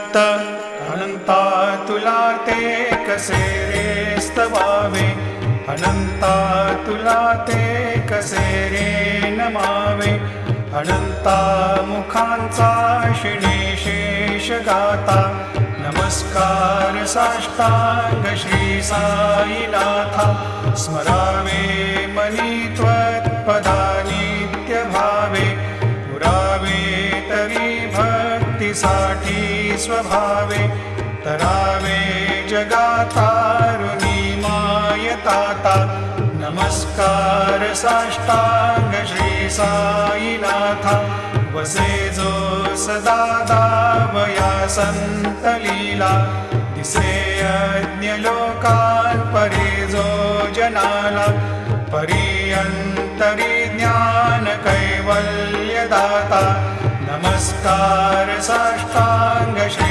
अनंता तुला ते कसे रे स्तवावे, अनंता तुला ते कसे रे नमावे. अनंता मुखांचा शिणेशेष गाता, नमस्कार साष्टांग श्री साईनाथा. स्मरावे मनी त्वत्पदा नित्य भावे, पुरावे तरी भक्तीसाठी स्वभावे. तरावे जगातारुणी मायताता, नमस्कार साष्टांग श्री साईनाथा. वसे जो सदा दावया संत लीला, दिसे यज्ञ लोकात परी जो जनाला. परियंतरी ज्ञान कैवल्य दाता, नमस्कार साष्टांग श्री